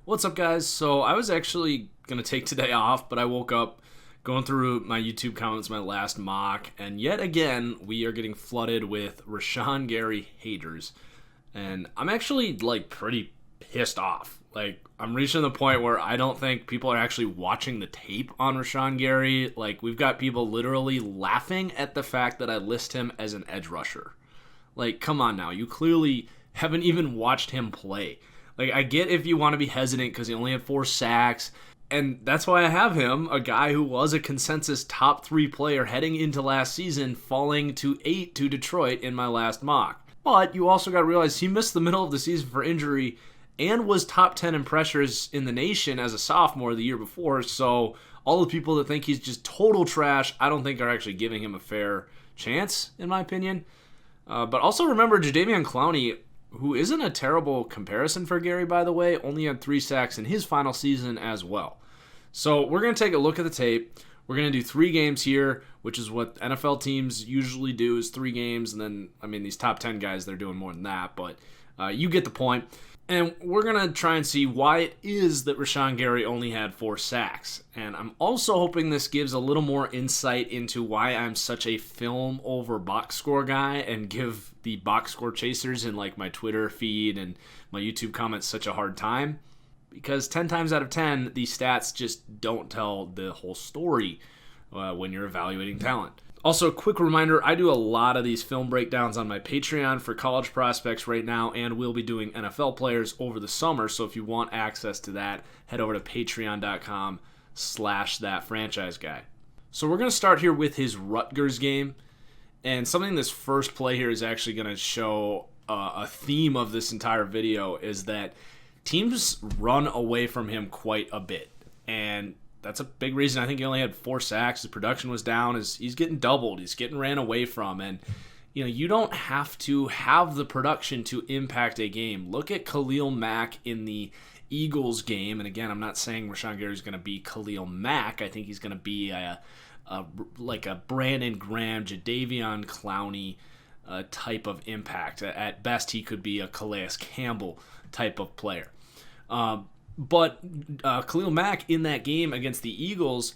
What's up, guys? So I was actually going to take today off, but I woke up going through my YouTube comments, my last mock, and yet again, we are getting flooded with Rashan Gary haters. And I'm actually, pretty pissed off. I'm reaching the point where I don't think people are actually watching the tape on Rashan Gary. We've got people literally laughing at the fact that I list him as an edge rusher. Come on now. You clearly haven't even watched him play. I get if you want to be hesitant because he only had 4 sacks, and that's why I have him, a guy who was a consensus top 3 player heading into last season, falling to 8 to Detroit in my last mock. But you also got to realize he missed the middle of the season for injury and was top 10 in pressures in the nation as a sophomore the year before, so all the people that think he's just total trash, I don't think are actually giving him a fair chance, in my opinion. But also remember, Jadeveon Clowney, who isn't a terrible comparison for Gary, by the way, only had 3 sacks in his final season as well. So we're going to take a look at the tape. We're going to do 3 games here, which is what NFL teams usually do, is 3 games. And then, these top 10 guys, they're doing more than that. But you get the point. And we're going to try and see why it is that Rashan Gary only had 4 sacks. And I'm also hoping this gives a little more insight into why I'm such a film over box score guy and give the box score chasers in my Twitter feed and my YouTube comments such a hard time. Because 10 times out of 10, these stats just don't tell the whole story when you're evaluating talent. Also, a quick reminder, I do a lot of these film breakdowns on my Patreon for college prospects right now, and we'll be doing NFL players over the summer. So if you want access to that, head over to patreon.com/ThatFranchiseGuy. So we're going to start here with his Rutgers game. And something this first play here is actually going to show a theme of this entire video is that teams run away from him quite a bit. And that's a big reason I think he only had 4 sacks. His production was down. He's getting doubled. He's getting ran away from. And, you don't have to have the production to impact a game. Look at Khalil Mack in the Eagles game. And again, I'm not saying Rashan Gary's going to be Khalil Mack. I think he's going to be a Brandon Graham, Jadeveon Clowney type of impact. At best, he could be a Calais Campbell type of player. But Khalil Mack in that game against the Eagles,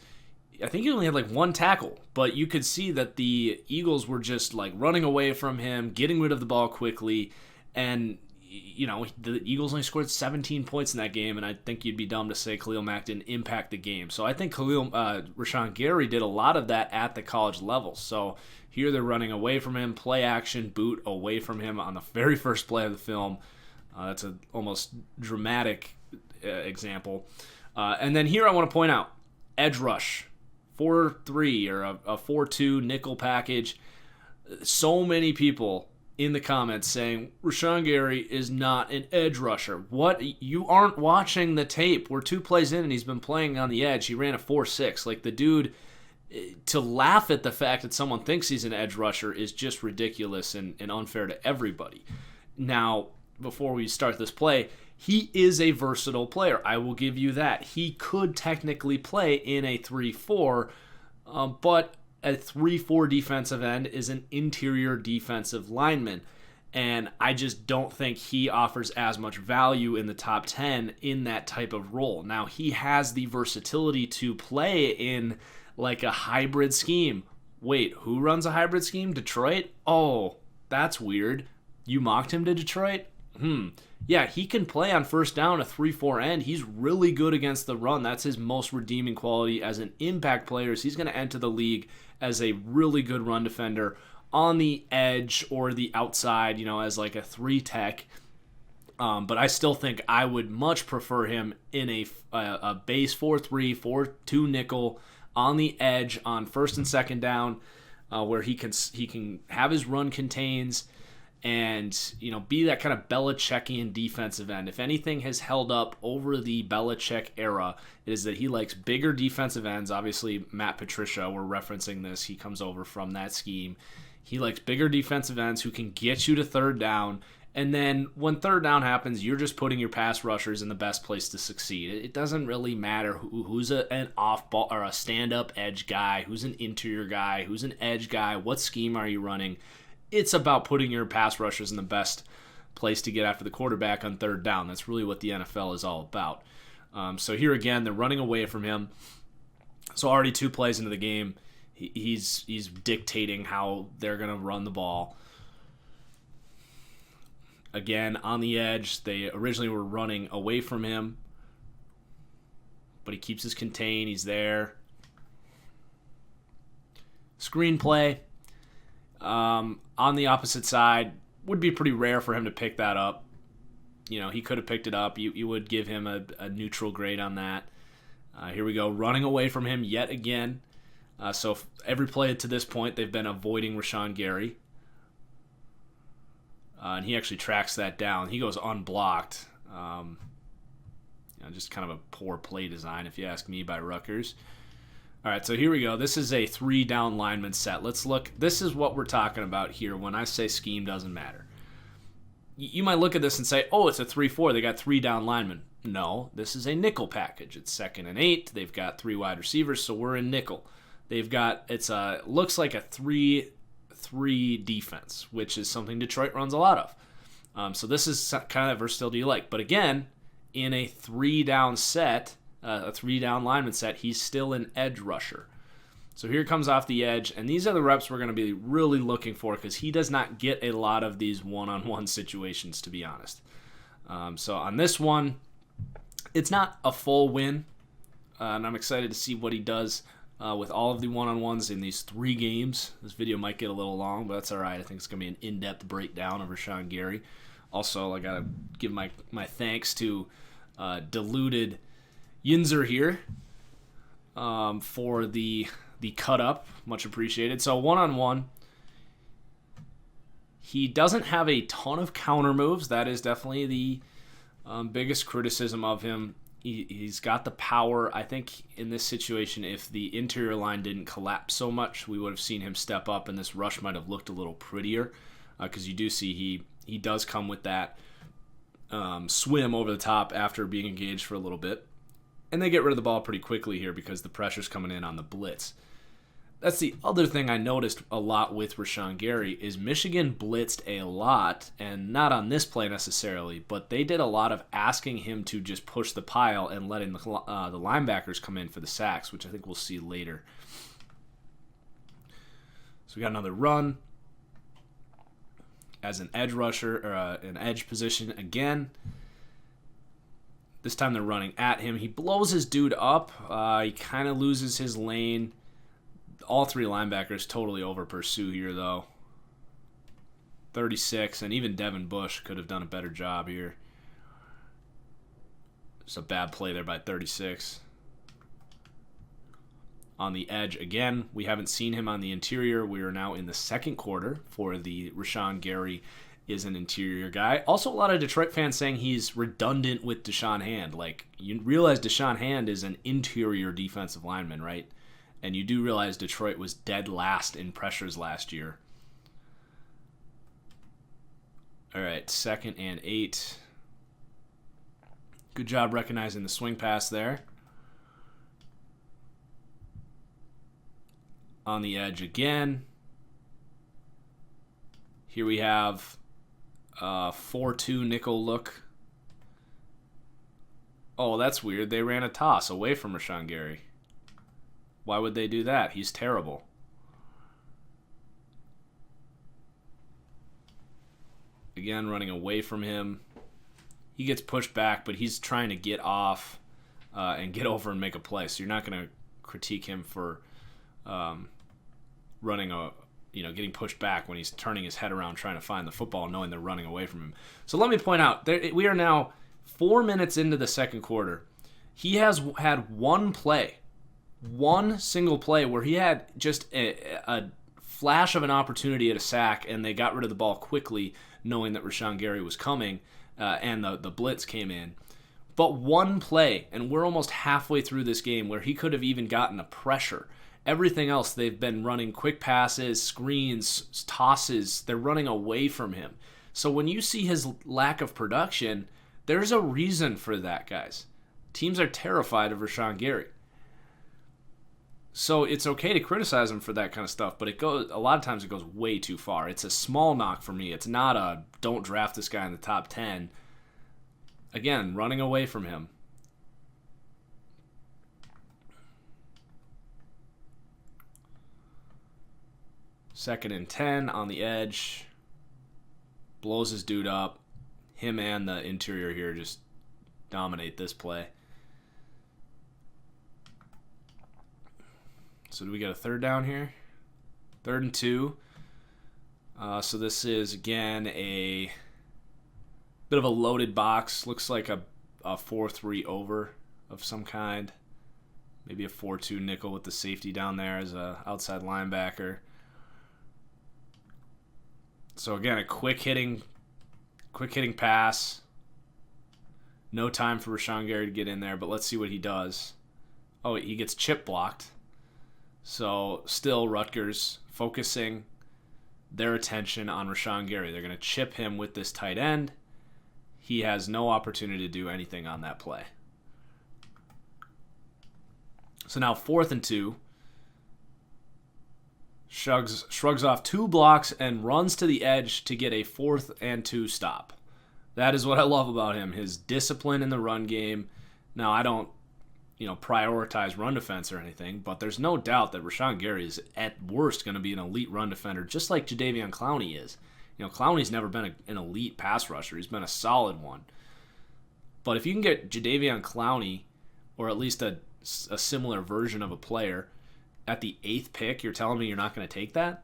I think he only had 1 tackle. But you could see that the Eagles were just running away from him, getting rid of the ball quickly. And, the Eagles only scored 17 points in that game. And I think you'd be dumb to say Khalil Mack didn't impact the game. So I think Rashan Gary did a lot of that at the college level. So here they're running away from him, play action, boot away from him on the very first play of the film. That's an almost dramatic example. And then here I want to point out, edge rush, 4-3 or a 4-2 nickel package. So many people in the comments saying Rashan Gary is not an edge rusher. What? You aren't watching the tape. We're 2 plays in and he's been playing on the edge. He ran a 4.6. The dude, to laugh at the fact that someone thinks he's an edge rusher is just ridiculous and unfair to everybody. Now, before we start this play, he is a versatile player. I will give you that. He could technically play in a 3-4, but a 3-4 defensive end is an interior defensive lineman, and I just don't think he offers as much value in the top 10 in that type of role. Now, he has the versatility to play in a hybrid scheme. Wait, who runs a hybrid scheme? Detroit? Oh, that's weird. You mocked him to Detroit? Yeah, he can play on first down a 3-4 end. He's really good against the run. That's his most redeeming quality as an impact player. So he's going to enter the league as a really good run defender on the edge or the outside, as a 3-tech. But I still think I would much prefer him in a base 4-3, 4-2 nickel on the edge on first and second down, where he can have his run contains and be that kind of Belichickian defensive end. If anything has held up over the Belichick era, it is that he likes bigger defensive ends. Obviously, Matt Patricia, we're referencing this. He comes over from that scheme. He likes bigger defensive ends who can get you to third down. And then when third down happens, you're just putting your pass rushers in the best place to succeed. It doesn't really matter who's an off-ball or a stand-up edge guy, who's an interior guy, who's an edge guy, what scheme are you running. It's about putting your pass rushers in the best place to get after the quarterback on third down. That's really what the NFL is all about. So here again, they're running away from him. So already 2 plays into the game, he's dictating how they're going to run the ball. Again, on the edge, they originally were running away from him, but he keeps his contain. He's there. Screenplay on the opposite side would be pretty rare for him to pick that up. You know, he could have picked it up. You would give him a neutral grade on that. Here we go, running away from him yet again. So every play to this point, they've been avoiding Rashan Gary. And he actually tracks that down. He goes unblocked. Just kind of a poor play design, if you ask me, by Rutgers. All right, so here we go. This is a 3-down lineman set. Let's look. This is what we're talking about here when I say scheme doesn't matter. You might look at this and say, oh, it's a 3-4. They got 3 down linemen. No, this is a nickel package. It's 2nd and 8. They've got 3 wide receivers, so we're in nickel. They've got, looks like a 3-3 defense, which is something Detroit runs a lot of. So this is kind of versatility you like. But again, in a 3-down set, a 3-down lineman set, he's still an edge rusher. So here comes off the edge, and these are the reps we're going to be really looking for because he does not get a lot of these one-on-one situations, to be honest. So on this one, it's not a full win, and I'm excited to see what he does with all of the one-on-ones in these 3 games. This video might get a little long, but that's all right. I think it's going to be an in-depth breakdown of Rashan Gary. Also, I got to give my thanks to Diluted Yinzer here for the cut up. Much appreciated. So one-on-one, he doesn't have a ton of counter moves. That is definitely the biggest criticism of him. He's got the power. I think in this situation, if the interior line didn't collapse so much, we would have seen him step up, and this rush might have looked a little prettier because you do see he does come with that swim over the top after being engaged for a little bit. And they get rid of the ball pretty quickly here because the pressure's coming in on the blitz. That's the other thing I noticed a lot with Rashan Gary is Michigan blitzed a lot, and not on this play necessarily, but they did a lot of asking him to just push the pile and letting the linebackers come in for the sacks, which I think we'll see later. So we got another run as an edge rusher, or an edge position again. This time they're running at him. He blows his dude up. He kind of loses his lane. All 3 linebackers totally over pursue here, though. 36, and even Devin Bush could have done a better job here. Just a bad play there by 36. On the edge again, we haven't seen him on the interior. We are now in the second quarter for the Rashan Gary is an interior guy. Also, a lot of Detroit fans saying he's redundant with Deshaun Hand. Like, you realize Deshaun Hand is an interior defensive lineman, right? And you do realize Detroit was dead last in pressures last year. All right, 2nd and 8. Good job recognizing the swing pass there. On the edge again. Here we have 4-2 nickel look. Oh, that's weird. They ran a toss away from Rashan Gary. Why would they do that? He's terrible. Again, running away from him. He gets pushed back, but he's trying to get off and get over and make a play. So you're not going to critique him for getting pushed back when he's turning his head around trying to find the football, knowing they're running away from him. So let me point out, we are now 4 minutes into the second quarter. He has had one single play where he had just a flash of an opportunity at a sack, and they got rid of the ball quickly, knowing that Rashan Gary was coming, and the blitz came in. But one play, and we're almost halfway through this game, where he could have even gotten a pressure. Everything else, they've been running quick passes, screens, tosses. They're running away from him. So when you see his lack of production, there's a reason for that, guys. Teams are terrified of Rashan Gary. So it's okay to criticize him for that kind of stuff, but a lot of times it goes way too far. It's a small knock for me. It's not a don't draft this guy in the top 10. Again, running away from him. Second and 10 on the edge. Blows his dude up. Him and the interior here just dominate this play. So do we get a third down here? 3rd and 2. So this is, again, a bit of a loaded box. Looks like a 4-3 over of some kind. Maybe a 4-2 nickel with the safety down there as a outside linebacker. So again, a quick hitting pass. No time for Rashan Gary to get in there, but let's see what he does. Oh, he gets chip blocked. So still Rutgers focusing their attention on Rashan Gary. They're going to chip him with this tight end. He has no opportunity to do anything on that play. So now 4th and 2. Shrugs off 2 blocks and runs to the edge to get a 4th and 2 stop. That is what I love about him, his discipline in the run game. Now, I don't, prioritize run defense or anything, but there's no doubt that Rashan Gary is at worst going to be an elite run defender, just like Jadeveon Clowney is. Clowney's never been an elite pass rusher. He's been a solid one. But if you can get Jadeveon Clowney, or at least a similar version of a player, at the 8th pick, you're telling me you're not going to take that?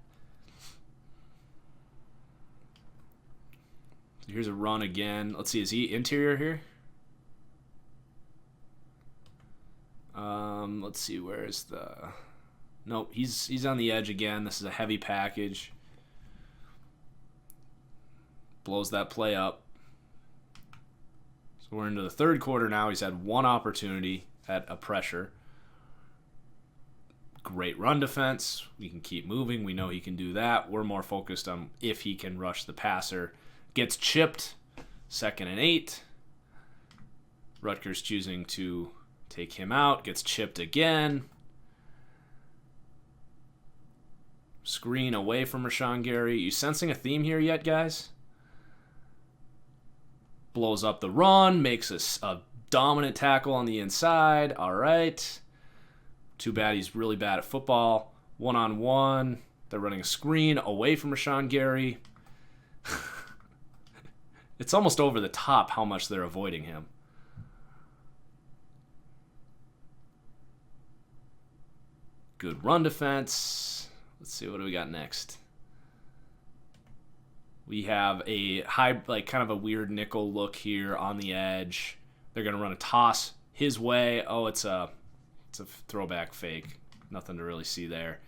Here's a run again. Let's see, is he interior here? Let's see, where's the... Nope, he's on the edge again. This is a heavy package. Blows that play up. So we're into the 3rd quarter now. He's had 1 opportunity at a pressure. Great run defense. We can keep moving. We know he can do that. We're more focused on if he can rush the passer. Gets chipped. 2nd and 8. Rutgers choosing to take him out. Gets chipped again. Screen away from Rashan Gary. You sensing a theme here yet, guys? Blows up the run. Makes a dominant tackle on the inside. All right. Too bad he's really bad at football. 1-on-1. They're running a screen away from Rashan Gary. It's almost over the top how much they're avoiding him. Good run defense. Let's see, what do we got next? We have a kind of a weird nickel look here on the edge. They're going to run a toss his way. Oh, it's a throwback fake. Nothing to really see there.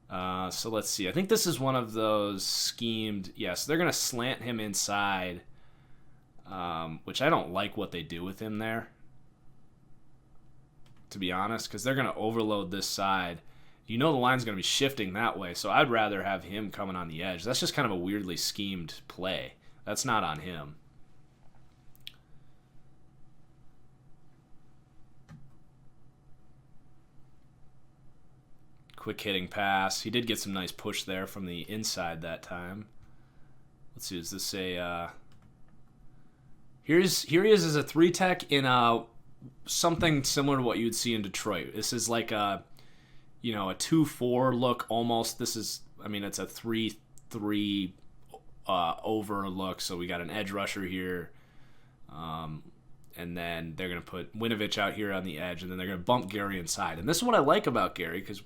So let's see. I think this is one of those schemed. Yes, they're going to slant him inside, which I don't like what they do with him there, to be honest, because they're going to overload this side. The line's going to be shifting that way, so I'd rather have him coming on the edge. That's just kind of a weirdly schemed play. That's not on him. Quick hitting pass. He did get some nice push there from the inside that time. Let's see, is this a... Here he is as a 3-tech in something similar to what you'd see in Detroit. This is like a 2-4 look almost. This is, it's a 3-3 over look. So we got an edge rusher here. And then they're going to put Winovich out here on the edge, and then they're going to bump Gary inside. And this is what I like about Gary, because,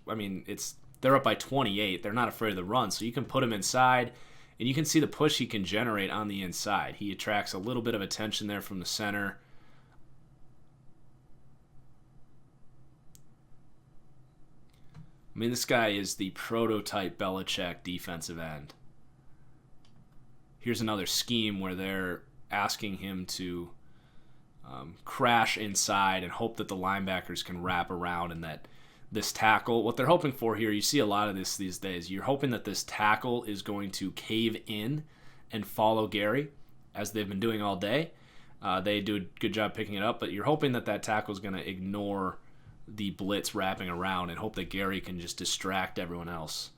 they're up by 28. They're not afraid of the run, so you can put him inside, and you can see the push he can generate on the inside. He attracts a little bit of attention there from the center. This guy is the prototype Belichick defensive end. Here's another scheme where they're asking him to crash inside and hope that the linebackers can wrap around, and that this tackle, what they're hoping for here, you see a lot of this these days, you're hoping that this tackle is going to cave in and follow Gary, as they've been doing all day. They do a good job picking it up, but you're hoping that tackle is going to ignore the blitz wrapping around and hope that Gary can just distract everyone else.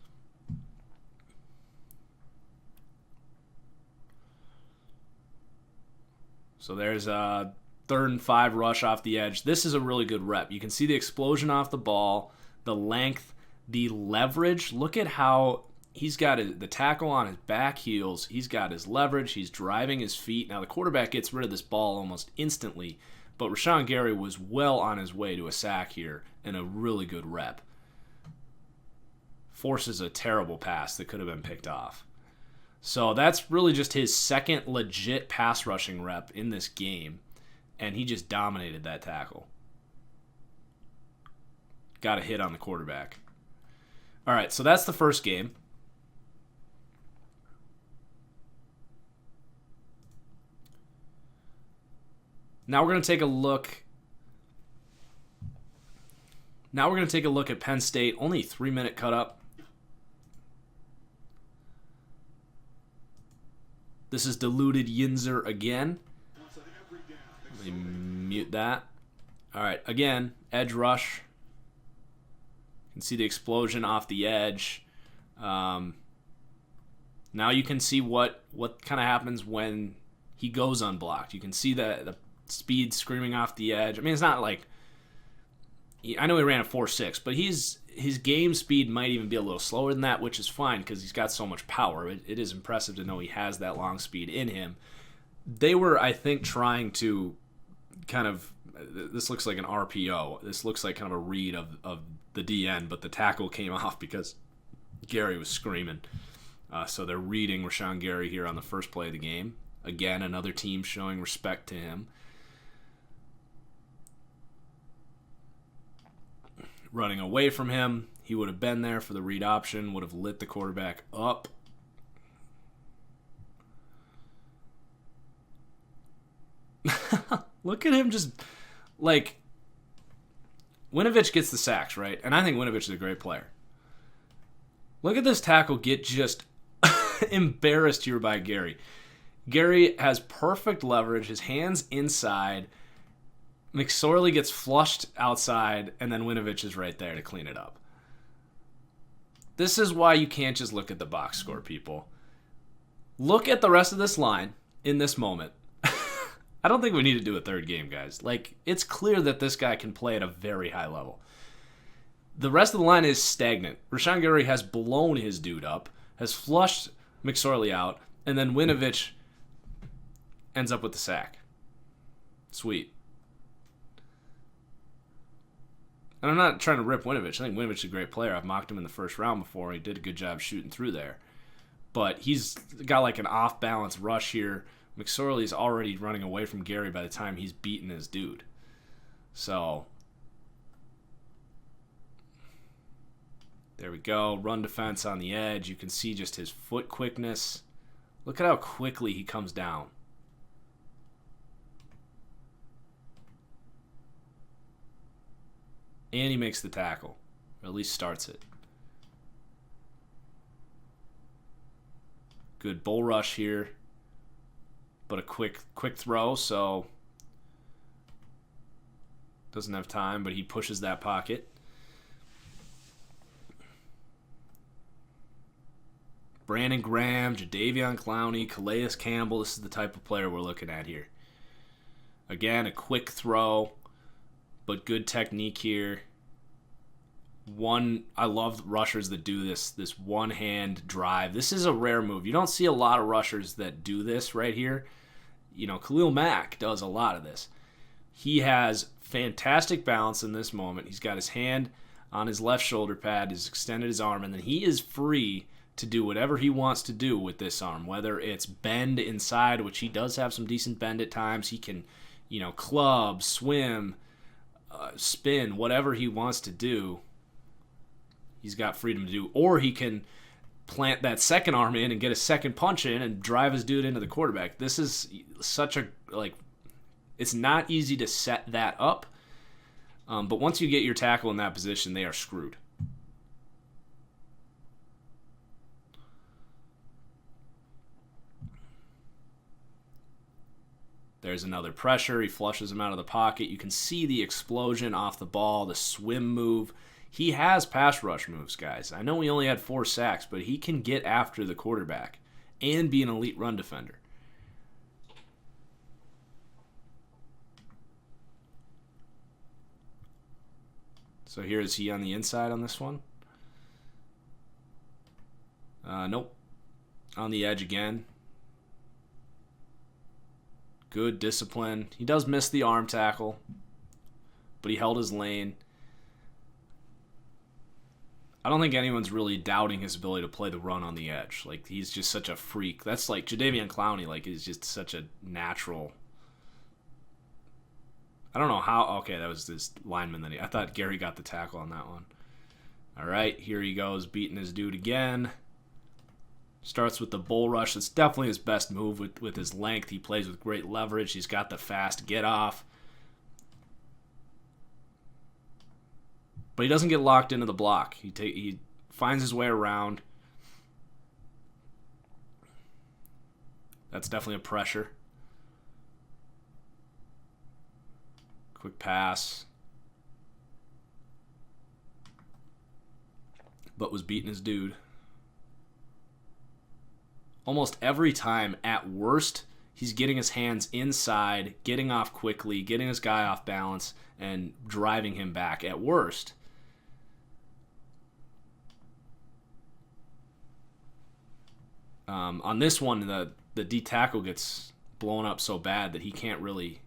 So there's a 3rd and 5 rush off the edge. This is a really good rep. You can see the explosion off the ball, the length, the leverage. Look at how he's got the tackle on his back heels. He's got his leverage. He's driving his feet. Now the quarterback gets rid of this ball almost instantly, but Rashan Gary was well on his way to a sack here and a really good rep. Forces a terrible pass that could have been picked off. So that's really just his second legit pass rushing rep in this game, and he just dominated that tackle. Got a hit on the quarterback. All right, so that's the first game. Now we're going to take a look. Now we're going to take a look at Penn State. Only a 3-minute cut up. This is diluted Yinzer again. Let me mute that. All right, again, edge rush. You can see the explosion off the edge. Now you can see what kind of happens when he goes unblocked. You can see the speed screaming off the edge. I mean, it's not like... I know he ran a 4.6, but his game speed might even be a little slower than that, which is fine because he's got so much power. It is impressive to know he has that long speed in him. They were, I think, trying to kind of... This looks like an RPO. This looks like kind of a read of the DN, but the tackle came off because Gary was screaming. So they're reading Rashan Gary here on the first play of the game. Again, another team showing respect to him. Running away from him. He would have been there for the read option, would have lit the quarterback up. Look at him just, like, Winovich gets the sacks, right? And I think Winovich is a great player. Look at this tackle get just embarrassed here by Gary. Gary has perfect leverage, his hands inside. McSorley gets flushed outside, and then Winovich is right there to clean it up. This is why you can't just look at the box score, people. Look at the rest of this line in this moment. I don't think we need to do a third game, guys. Like, it's clear that this guy can play at a very high level. The rest of the line is stagnant. Rashan Gary has blown his dude up, has flushed McSorley out, and then Winovich ends up with the sack. Sweet. And I'm not trying to rip Winovich. I think Winovich is a great player. I've mocked him in the first round before. He did a good job shooting through there. But he's got like an off-balance rush here. McSorley's already running away from Gary by the time he's beaten his dude. So, there we go. Run defense on the edge. You can see just his foot quickness. Look at how quickly he comes down. And he makes the tackle, or at least starts it. Good bull rush here, but a quick throw, so doesn't have time, but he pushes that pocket. Brandon Graham, Jadeveon Clowney, Calais Campbell. This is the type of player we're looking at here. Again, a quick throw, but good technique here. I love rushers that do this one-hand drive. This is a rare move. You don't see a lot of rushers that do this right here. You know, Khalil Mack does a lot of this. He has fantastic balance in this moment. He's got his hand on his left shoulder pad, he's extended his arm, and then he is free to do whatever he wants to do with this arm, whether it's bend inside, which he does have some decent bend at times. He can, club, swim, spin, whatever he wants to do. He's got freedom to do, or he can plant that second arm in and get a second punch in and drive his dude into the quarterback. This is such a, it's not easy to set that up, but once you get your tackle in that position, they are screwed. There's another pressure. He flushes him out of the pocket. You can see the explosion off the ball, the swim move. He has pass rush moves, guys. I know he only had 4 sacks, but he can get after the quarterback and be an elite run defender. So here is he on the inside on this one. Nope. On the edge again. Good discipline. He does miss the arm tackle, but he held his lane. I don't think anyone's really doubting his ability to play the run on the edge. Like, he's just such a freak. That's like Jadeveon Clowney. Like, he's just such a natural. I don't know how. Okay, that was this lineman that I thought Gary got the tackle on that one. All right, here he goes, beating his dude again. Starts with the bull rush. It's definitely his best move with his length. He plays with great leverage. He's got the fast get off. But he doesn't get locked into the block. He finds his way around. That's definitely a pressure. Quick pass. But was beating his dude. Almost every time, at worst, he's getting his hands inside, getting off quickly, getting his guy off balance, and driving him back at worst. On this one, the D tackle gets blown up so bad that he can't really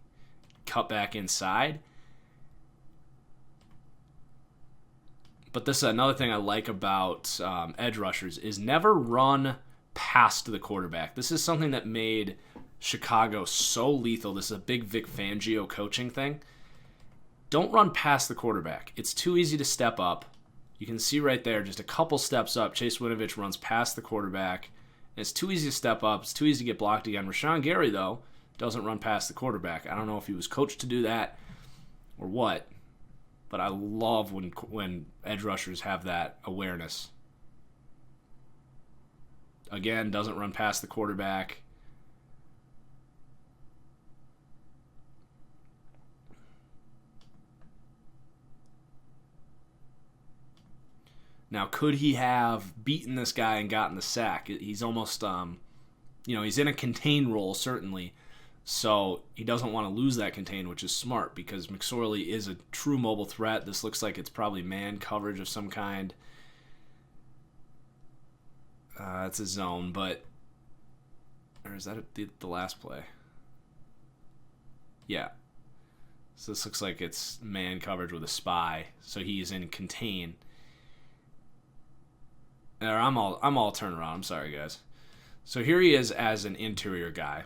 cut back inside. But this is another thing I like about edge rushers is never run past the quarterback. This is something that made Chicago so lethal. This is a big Vic Fangio coaching thing. Don't run past the quarterback. It's too easy to step up. You can see right there, just a couple steps up, Chase Winovich runs past the quarterback. And it's too easy to step up. It's too easy to get blocked again. Rashan Gary, though, doesn't run past the quarterback. I don't know if he was coached to do that or what, but I love when edge rushers have that awareness. Again, doesn't run past the quarterback. Now, could he have beaten this guy and gotten the sack? He's almost, he's in a contained role, certainly. So he doesn't want to lose that contain, which is smart because McSorley is a true mobile threat. This looks like it's probably man coverage of some kind. It's a zone, but... Or is that the last play? Yeah. So this looks like it's man coverage with a spy. So he's in contain. Or I'm all turning around. I'm sorry, guys. So here he is as an interior guy.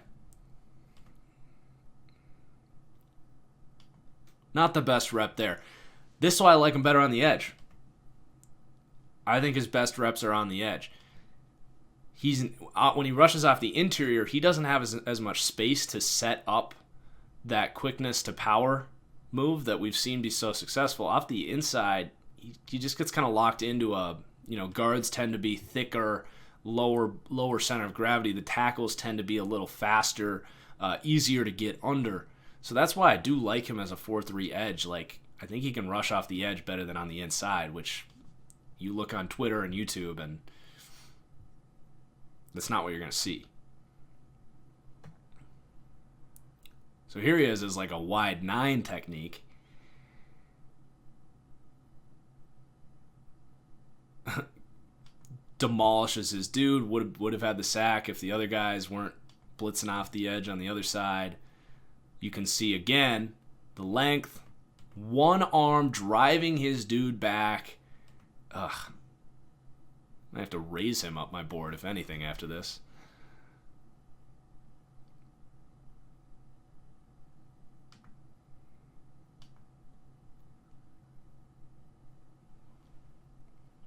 Not the best rep there. This is why I like him better on the edge. I think his best reps are on the edge. When he rushes off the interior, he doesn't have as much space to set up that quickness to power move that we've seen be so successful. Off the inside, he just gets kind of locked into guards tend to be thicker, lower center of gravity. The tackles tend to be a little faster, easier to get under. So that's why I do like him as a 4-3 edge. Like, I think he can rush off the edge better than on the inside, which you look on Twitter and YouTube and that's not what you're going to see. So here he is like a wide 9 technique. Demolishes his dude. Would have had the sack if the other guys weren't blitzing off the edge on the other side. You can see again the length. One arm driving his dude back. Ugh. I have to raise him up my board, if anything, after this.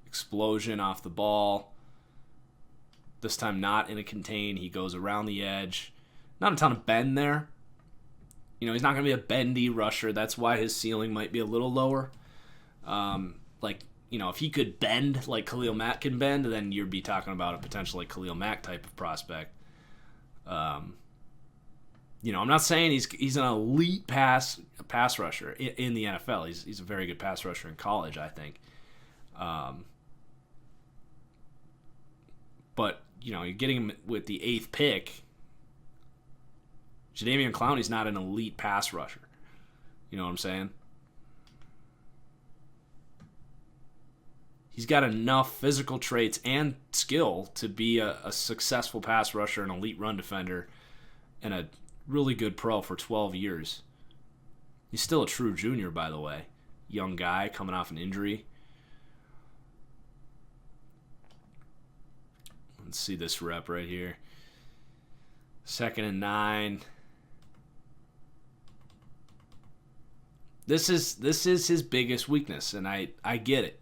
Explosion off the ball. This time not in a contain. He goes around the edge. Not a ton of bend there. He's not going to be a bendy rusher. That's why his ceiling might be a little lower. If he could bend like Khalil Mack can bend, then you'd be talking about a potential like Khalil Mack type of prospect. I'm not saying he's an elite pass rusher in the NFL. He's a very good pass rusher in college, I think. But you're getting him with the 8th pick. Jadeveon Clowney's not an elite pass rusher. You know what I'm saying? He's got enough physical traits and skill to be a successful pass rusher, an elite run defender, and a really good pro for 12 years. He's still a true junior, by the way. Young guy coming off an injury. Let's see this rep right here. 2nd and 9. This is his biggest weakness, and I get it.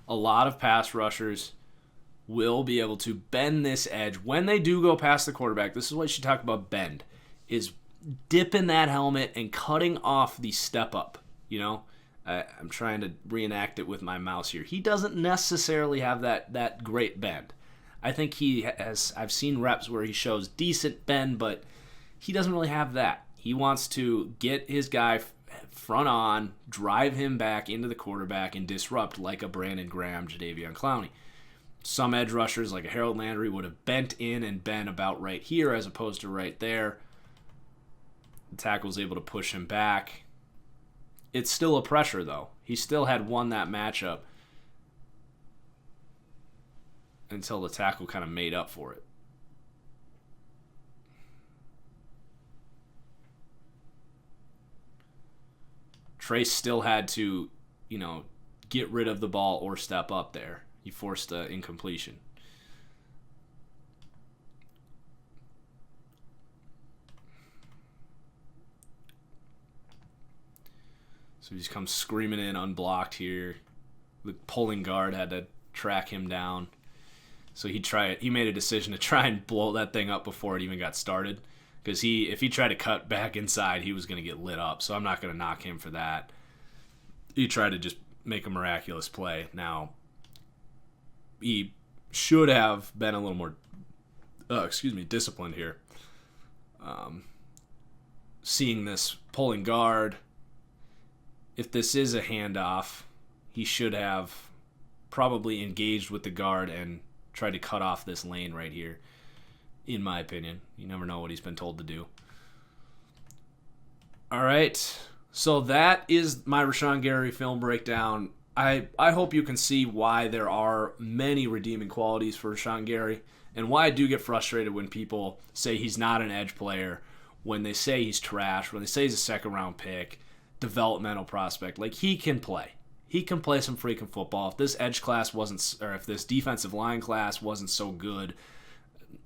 A lot of pass rushers will be able to bend this edge when they do go past the quarterback. This is what you should talk about, bend, is dipping that helmet and cutting off the step up. I'm trying to reenact it with my mouse here. He doesn't necessarily have that great bend. I think I've seen reps where he shows decent bend, but he doesn't really have that. He wants to get his guy front on, drive him back into the quarterback, and disrupt like a Brandon Graham, Jadeveon Clowney. Some edge rushers like a Harold Landry would have bent in and been about right here as opposed to right there. The tackle's able to push him back. It's still a pressure, though. He still had won that matchup until the tackle kind of made up for it. Trace still had to, get rid of the ball or step up there. He forced an incompletion. So he just comes screaming in unblocked here. The pulling guard had to track him down. So he made a decision to try and blow that thing up before it even got started. Because if he tried to cut back inside, he was going to get lit up. So I'm not going to knock him for that. He tried to just make a miraculous play. Now, he should have been a little more, disciplined here. Seeing this pulling guard, if this is a handoff, he should have probably engaged with the guard and tried to cut off this lane right here. In my opinion, you never know what he's been told to do. All right, so that is my Rashan Gary film breakdown. I hope you can see why there are many redeeming qualities for Rashan Gary and why I do get frustrated when people say he's not an edge player, when they say he's trash, when they say he's a second-round pick, developmental prospect. Like, he can play. He can play some freaking football. If this edge class wasn't, or if this defensive line class wasn't so good,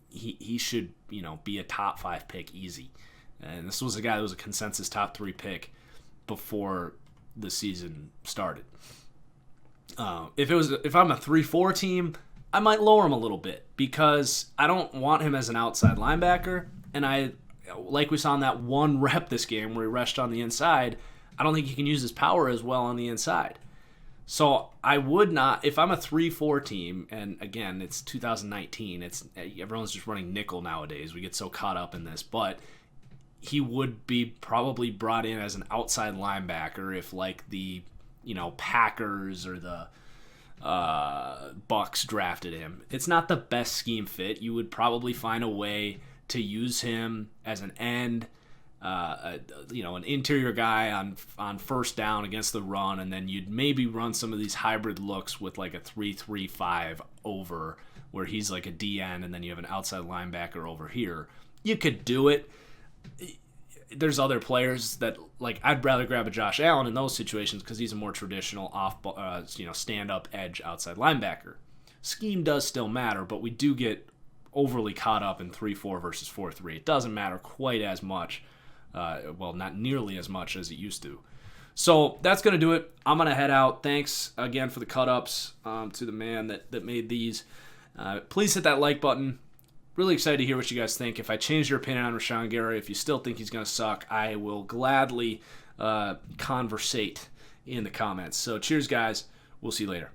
he should, be a top 5 pick easy. And this was a guy that was a consensus top 3 pick before the season started. If I'm a 3-4 team, I might lower him a little bit because I don't want him as an outside linebacker. And like we saw in that one rep this game where he rushed on the inside, I don't think he can use his power as well on the inside. So I would not, if I'm a 3-4 team, and again, it's 2019, everyone's just running nickel nowadays. We get so caught up in this, but he would be probably brought in as an outside linebacker if like the, Packers or the Bucks drafted him. It's not the best scheme fit. You would probably find a way to use him as an end, an interior guy on first down against the run, and then you'd maybe run some of these hybrid looks with like a 3-3-5 over, where he's like a DN, and then you have an outside linebacker over here. You could do it. There's other players that, like, I'd rather grab a Josh Allen in those situations because he's a more traditional stand-up edge outside linebacker. Scheme does still matter, but we do get overly caught up in 3-4 versus 4-3. It doesn't matter quite as much. Not nearly as much as it used to. So that's going to do it. I'm going to head out. Thanks again for the cut-ups to the man that made these. Please hit that like button. Really excited to hear what you guys think. If I change your opinion on Rashan Gary, if you still think he's going to suck, I will gladly conversate in the comments. So cheers, guys. We'll see you later.